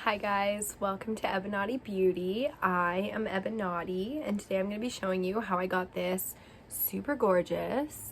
Hi guys, welcome to EBINOTTI Beauty. I am EBINOTTI and today I'm going to be showing you how I got this super gorgeous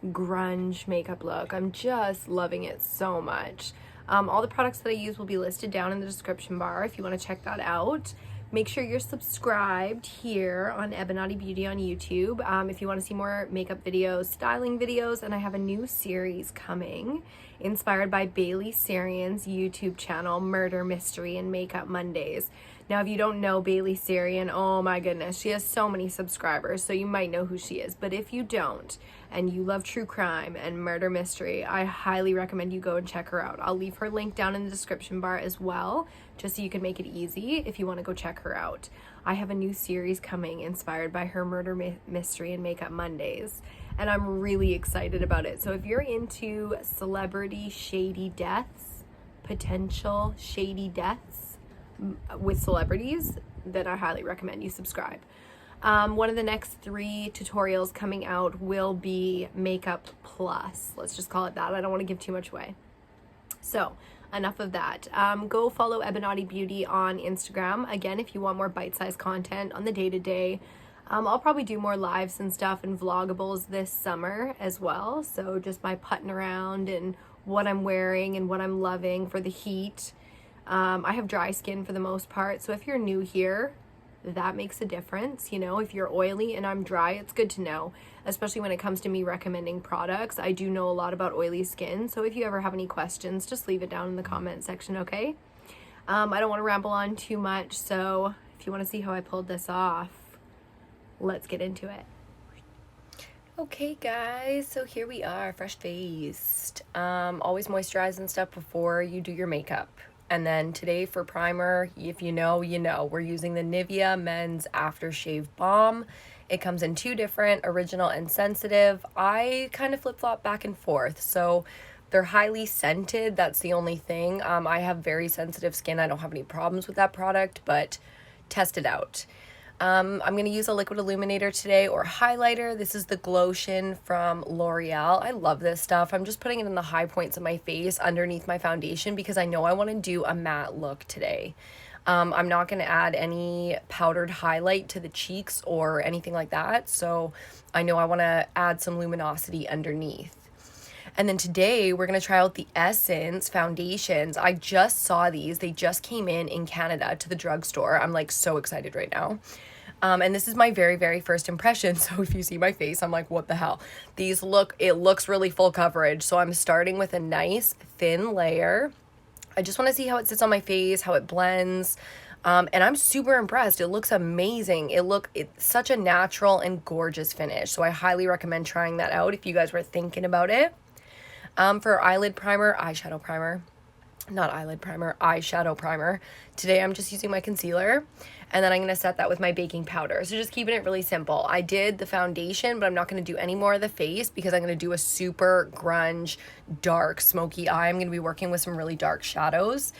grunge makeup look. I'm just loving it so much. All the products that I use will be listed down in the description bar if you want to check that out. Make sure you're subscribed here on EBINOTTI Beauty on YouTube if you want to see more makeup videos, styling videos, and I have a new series coming inspired by Bailey Sarian's YouTube channel, Murder, Mystery, and Makeup Mondays. Now, if you don't know Bailey Sarian, oh my goodness, she has so many subscribers, so you might know who she is. But if you don't, and you love true crime and murder mystery, I highly recommend you go and check her out. I'll leave her link down in the description bar as well, just so you can make it easy if you want to go check her out. I have a new series coming inspired by her Murder, Mystery, and Makeup Mondays, and I'm really excited about it. So if you're into celebrity shady deaths, potential shady deaths with celebrities, then I highly recommend you subscribe. One of the next 3 tutorials coming out will be Makeup Plus. Let's just call it that. I don't want to give too much away. So enough of that. Go follow EBINOTTI Beauty on Instagram. Again, if you want more bite-sized content on the day-to-day. I'll probably do more lives and stuff and vlogables this summer as well. So just my putting around and what I'm wearing and what I'm loving for the heat. I have dry skin for the most part. So if you're new here, that makes a difference. You know, if you're oily and I'm dry, it's good to know, especially when it comes to me recommending products. I do know a lot about oily skin, so if you ever have any questions, just leave it down in the comment section, okay? I don't want to ramble on too much, so if you want to see how I pulled this off, let's get into it. Okay guys, so here we are, fresh faced. Always moisturize and stuff before you do your makeup. And then today for primer, if you know, you know, we're using the Nivea Men's Aftershave Balm. It comes in 2 different, original and sensitive. I kind of flip-flop back and forth, so they're highly scented. That's the only thing. I have very sensitive skin. I don't have any problems with that product, but test it out. I'm going to use a liquid illuminator today or highlighter. This is the Glotion from L'Oreal. I love this stuff. I'm just putting it in the high points of my face underneath my foundation because I know I want to do a matte look today. I'm not going to add any powdered highlight to the cheeks or anything like that. So I know I want to add some luminosity underneath. And then today we're going to try out the Essence foundations. I just saw these. They just came in Canada to the drugstore. I'm like so excited right now. And this is my very, very first impression. So if you see my face, I'm like, what the hell? It looks really full coverage. So I'm starting with a nice thin layer. I just want to see how it sits on my face, how it blends. And I'm super impressed. It looks amazing. It's such a natural and gorgeous finish. So I highly recommend trying that out if you guys were thinking about it. For eyeshadow primer. Today I'm just using my concealer, and then I'm going to set that with my baking powder. So just keeping it really simple. I did the foundation, but I'm not going to do any more of the face because I'm going to do a super grunge, dark, smoky eye. I'm going to be working with some really dark shadows.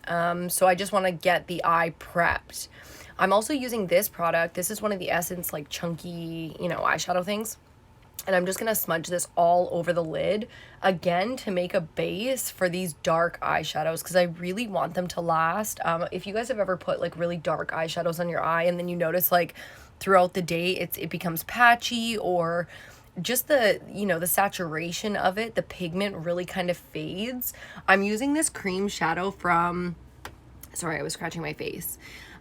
So I just want to get the eye prepped. I'm also using this product. This is one of the Essence like chunky, you know, eyeshadow things. And I'm just going to smudge this all over the lid, again, to make a base for these dark eyeshadows because I really want them to last. If you guys have ever put like really dark eyeshadows on your eye and then you notice like throughout the day it becomes patchy, or just the, you know, the saturation of it, the pigment really kind of fades. I'm using this cream shadow from, sorry, I was scratching my face.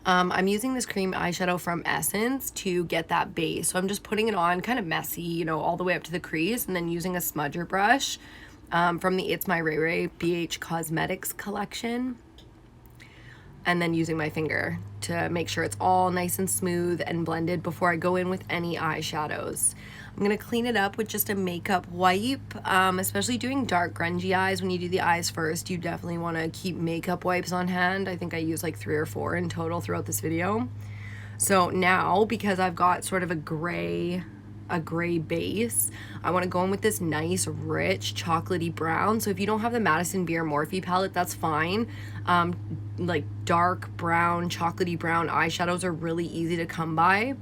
I'm using this cream eyeshadow from Essence to get that base. So I'm just putting it on kind of messy, you know, all the way up to the crease, and then using a smudger brush from the It's My Ray Ray BH Cosmetics collection. And then using my finger to make sure it's all nice and smooth and blended before I go in with any eyeshadows. I'm going to clean it up with just a makeup wipe, especially doing dark grungy eyes. When you do the eyes first, you definitely want to keep makeup wipes on hand. I think I use like 3 or 4 in total throughout this video. So now, because I've got sort of a gray base, I want to go in with this nice, rich, chocolatey brown. So if you don't have the Madison Beer Morphe palette, that's fine. Like dark brown, chocolatey brown eyeshadows are really easy to come by.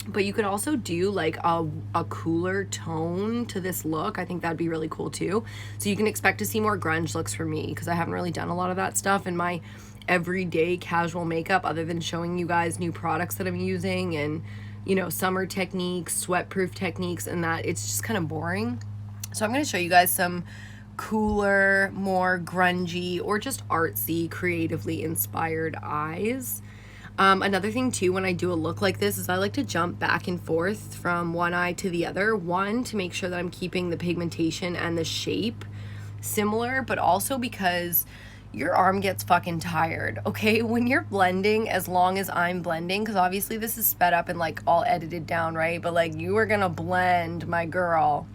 But you could also do like a cooler tone to this look. I think that'd be really cool too. So you can expect to see more grunge looks from me because I haven't really done a lot of that stuff. And my everyday casual makeup other than showing you guys new products that I'm using and, you know, summer techniques, sweat-proof techniques, and that it's just kind of boring. So I'm going to show you guys some cooler, more grungy, or just artsy, creatively inspired eyes. Another thing too, when I do a look like this, is I like to jump back and forth from one eye to the other. One, to make sure that I'm keeping the pigmentation and the shape similar, but also because your arm gets fucking tired, okay? When you're blending, as long as I'm blending, because obviously this is sped up and like all edited down, right? But like, you are gonna blend, my girl.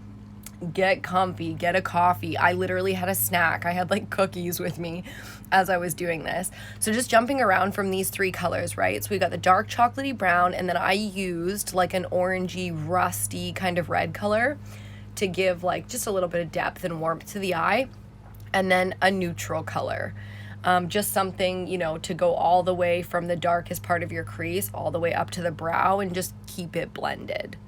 Get comfy, get a coffee. I literally had a snack. I had like cookies with me as I was doing this. So just jumping around from these three colors, right? So we got the dark chocolatey brown, and then I used like an orangey, rusty kind of red color to give like just a little bit of depth and warmth to the eye, and then a neutral color. Just something, you know, to go all the way from the darkest part of your crease all the way up to the brow and just keep it blended.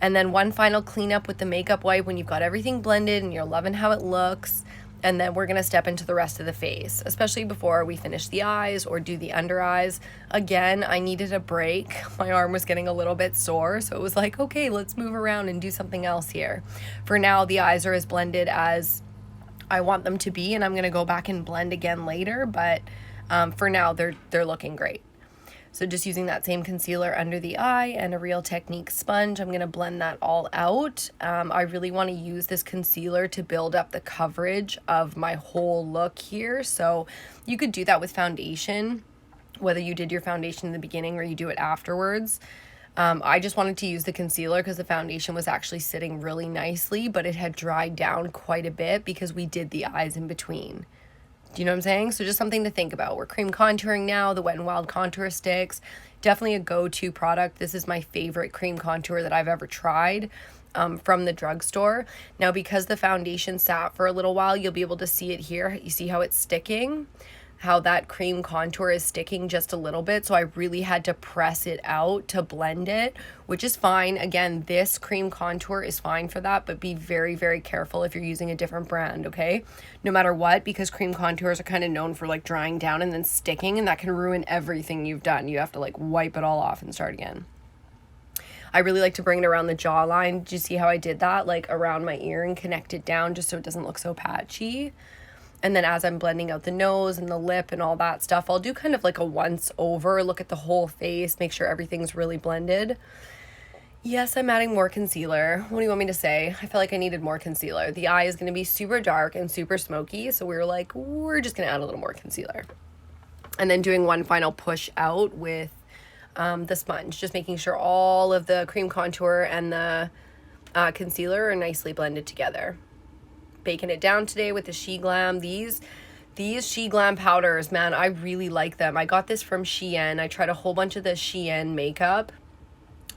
And then one final cleanup with the makeup wipe when you've got everything blended and you're loving how it looks. And then we're gonna step into the rest of the face, especially before we finish the eyes or do the under eyes. Again, I needed a break. My arm was getting a little bit sore, so it was like, okay, let's move around and do something else here. For now, the eyes are as blended as I want them to be, and I'm gonna go back and blend again later, but for now, they're looking great. So just using that same concealer under the eye and a Real Technique sponge, I'm going to blend that all out. I really want to use this concealer to build up the coverage of my whole look here. So you could do that with foundation, whether you did your foundation in the beginning or you do it afterwards. I just wanted to use the concealer because the foundation was actually sitting really nicely, but it had dried down quite a bit because we did the eyes in between. Do you know what I'm saying? So just something to think about. We're cream contouring now, the Wet n Wild contour sticks. Definitely a go-to product. This is my favorite cream contour that I've ever tried from the drugstore. Now, because the foundation sat for a little while, you'll be able to see it here. You see how it's sticking? How that cream contour is sticking just a little bit. So I really had to press it out to blend it, which is fine. Again, this cream contour is fine for that, but be very, very careful if you're using a different brand, okay? No matter what, because cream contours are kind of known for like drying down and then sticking, and that can ruin everything you've done. You have to like wipe it all off and start again. I really like to bring it around the jawline. Did you see how I did that? Like around my ear and connect it down just so it doesn't look so patchy. And then as I'm blending out the nose and the lip and all that stuff, I'll do kind of like a once over, look at the whole face, make sure everything's really blended. Yes, I'm adding more concealer. What do you want me to say? I feel like I needed more concealer. The eye is going to be super dark and super smoky, so we were like, we're just going to add a little more concealer. And then doing one final push out with the sponge, just making sure all of the cream contour and the concealer are nicely blended together. Baking it down today with the Sheglam. These Sheglam powders, man, I really like them. I got this from Shein. I tried a whole bunch of the Shein makeup,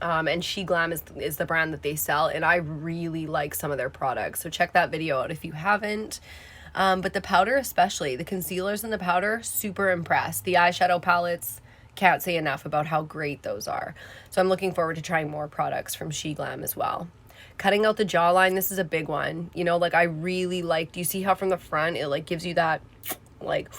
and Sheglam is the brand that they sell, and I really like some of their products. So check that video out if you haven't. But the powder especially, the concealers and the powder, super impressed. The eyeshadow palettes, can't say enough about how great those are. So I'm looking forward to trying more products from Sheglam as well. Cutting out the jawline, this is a big one. You know, like I really like, do you see how from the front it like gives you that like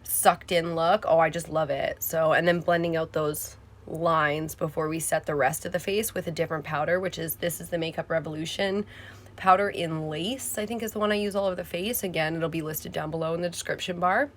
sucked in look? Oh, I just love it. So, and then blending out those lines before we set the rest of the face with a different powder, which is, this is the Makeup Revolution powder in Lace, I think is the one I use all over the face. Again, it'll be listed down below in the description bar.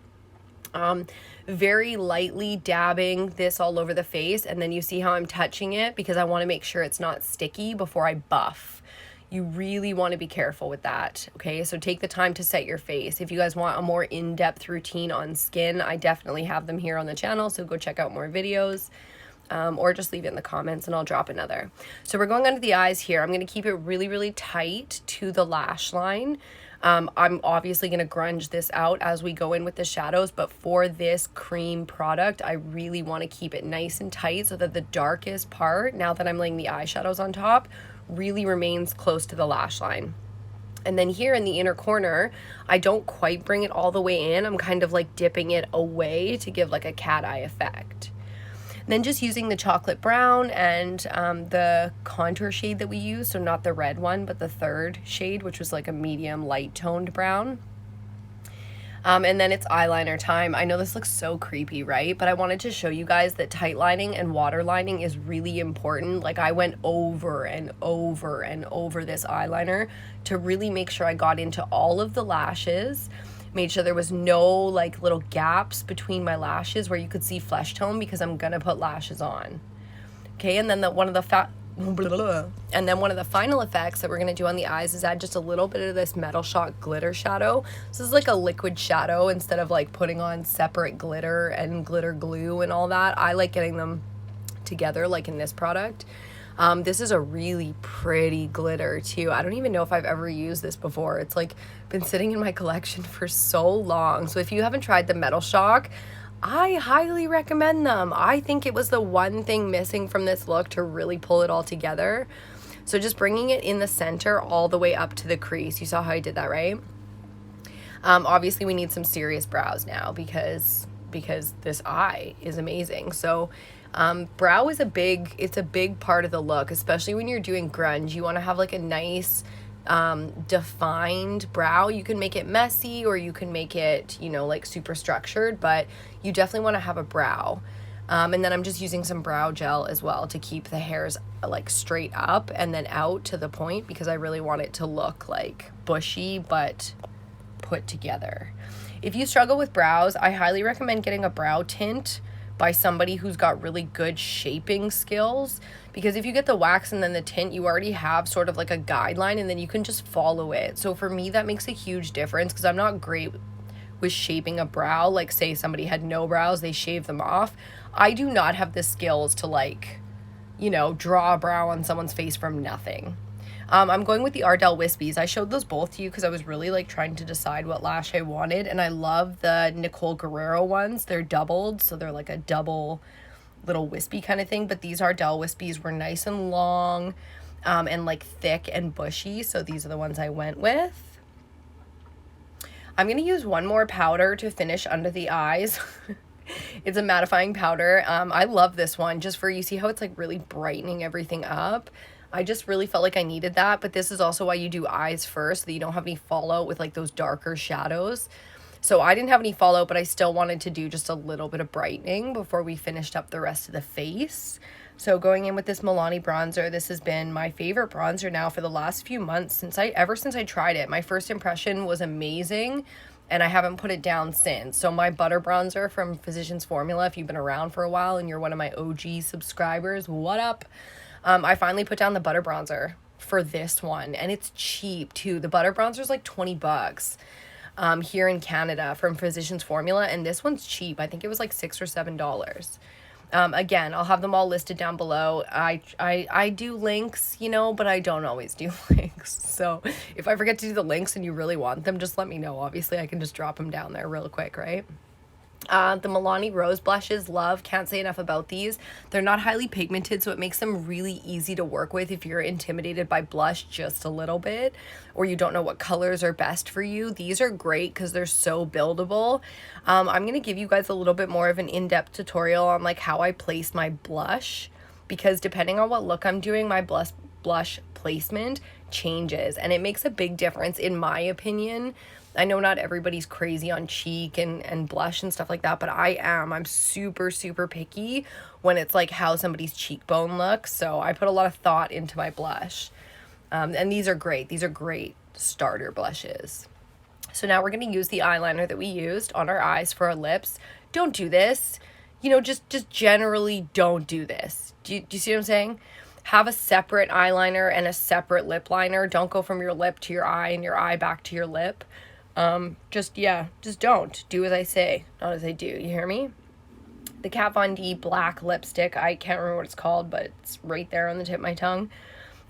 Very lightly dabbing this all over the face, and then you see how I'm touching it because I want to make sure it's not sticky before I buff. You really want to be careful with that, okay? So take the time to set your face. If you guys want a more in-depth routine on skin, I definitely have them here on the channel, so go check out more videos, or just leave it in the comments and I'll drop another. So we're going under the eyes here. I'm going to keep it really, really tight to the lash line. I'm obviously going to grunge this out as we go in with the shadows, but for this cream product, I really want to keep it nice and tight so that the darkest part, now that I'm laying the eyeshadows on top, really remains close to the lash line. And then here in the inner corner, I don't quite bring it all the way in. I'm kind of like dipping it away to give like a cat eye effect. Then just using the chocolate brown and the contour shade that we use, so not the red one, but the third shade, which was like a medium light toned brown. And then it's eyeliner time. I know this looks so creepy, right? But I wanted to show you guys that tight lining and water lining is really important. Like, I went over and over and over this eyeliner to really make sure I got into all of the lashes, made sure there was no like little gaps between my lashes where you could see flesh tone, because I'm gonna put lashes on. Okay, and then one of the final effects that we're going to do on the eyes is add just a little bit of this Metal Shot glitter shadow. So this is like a liquid shadow instead of like putting on separate glitter and glitter glue and all that. I like getting them together like in this product. This is a really pretty glitter too. I don't even know if I've ever used this before. It's like been sitting in my collection for so long. So if you haven't tried the Metal Shock, I highly recommend them. I think it was the one thing missing from this look to really pull it all together. So just bringing it in the center all the way up to the crease. You saw how I did that, right? Obviously we need some serious brows now because this eye is amazing. So brow is a big part of the look, especially when you're doing grunge. You want to have like a nice defined brow. You can make it messy or you can make it, you know, like super structured, but you definitely want to have a brow. And then I'm just using some brow gel as well to keep the hairs like straight up and then out to the point, because I really want it to look like bushy but put together. If you struggle with brows, I highly recommend getting a brow tint by somebody who's got really good shaping skills, because if you get the wax and then the tint, you already have sort of like a guideline and then you can just follow it. So for me, that makes a huge difference, because I'm not great with shaping a brow. Like, say somebody had no brows, they shave them off. I do not have the skills to, like, you know, draw a brow on someone's face from nothing. I'm going with the Ardell Wispies. I showed those both to you because I was really like trying to decide what lash I wanted, and I love the Nicole Guerrero ones. They're doubled, so they're like a double little wispy kind of thing, but these Ardell Wispies were nice and long and like thick and bushy, so these are the ones I went with. I'm going to use one more powder to finish under the eyes. It's a mattifying powder. I love this one just for, you see how it's like really brightening everything up. I just really felt like I needed that, but this is also why you do eyes first, so that you don't have any fallout with like those darker shadows. So I didn't have any fallout, but I still wanted to do just a little bit of brightening before we finished up the rest of the face. So going in with this Milani bronzer, this has been my favorite bronzer now for the last few months, ever since I tried it. My first impression was amazing, and I haven't put it down since. So my butter bronzer from Physicians Formula, if you've been around for a while and you're one of my OG subscribers, what up? I finally put down the butter bronzer for this one, and it's cheap too. The butter bronzer is like 20 bucks here in Canada from Physicians Formula, and this one's cheap. I think it was like $6 or $7. Again, I'll have them all listed down below. I do links, you know, but I don't always do links. So if I forget to do the links and you really want them, just let me know. Obviously, I can just drop them down there real quick, right? The Milani Rose blushes, love, can't say enough about these. They're not highly pigmented, so it makes them really easy to work with if you're intimidated by blush just a little bit, or you don't know what colors are best for you. These are great because they're so buildable. I'm going to give you guys a little bit more of an in-depth tutorial on like how I place my blush, because depending on what look I'm doing, my blush placement changes, and it makes a big difference in my opinion. I know not everybody's crazy on cheek and blush and stuff like that, but I'm super, super picky when it's like how somebody's cheekbone looks. So I put a lot of thought into my blush. And these are great. These are great starter blushes. So now we're going to use the eyeliner that we used on our eyes for our lips. Don't do this. You know, just generally don't do this. Do you see what I'm saying? Have a separate eyeliner and a separate lip liner. Don't go from your lip to your eye and your eye back to your lip. Just don't. Do as I say, not as I do. You hear me? The Kat Von D black lipstick. I can't remember what it's called, but it's right there on the tip of my tongue.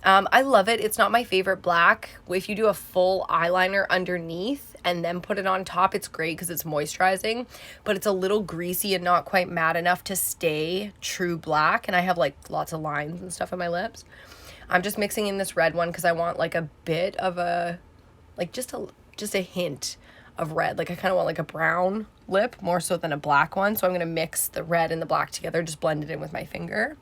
I love it. It's not my favorite black. If you do a full eyeliner underneath and then put it on top, it's great because it's moisturizing, but it's a little greasy and not quite matte enough to stay true black. And I have like lots of lines and stuff on my lips. I'm just mixing in this red one because I want like a bit of a, like just a hint of red. Like I kind of want like a brown lip more so than a black one. So I'm going to mix the red and the black together, just blend it in with my finger.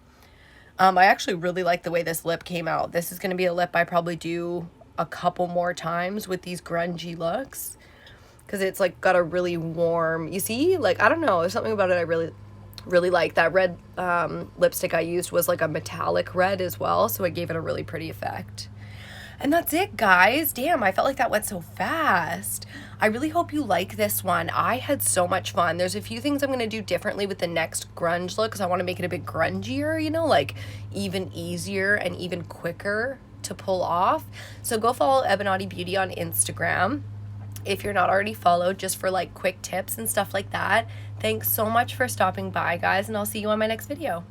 I actually really like the way this lip came out. This is going to be a lip I probably do a couple more times with these grungy looks, because it's like got a really warm, you see, like, I don't know, there's something about it I really like. That red lipstick I used was like a metallic red as well, so it gave it a really pretty effect. And that's it, guys. Damn, I felt like that went so fast. I really hope you like this one. I had so much fun. There's a few things I'm going to do differently with the next grunge look because I want to make it a bit grungier, you know, like even easier and even quicker to pull off. So go follow EBINOTTIbeauty on Instagram if you're not already followed, just for like quick tips and stuff like that. Thanks so much for stopping by, guys, and I'll see you on my next video.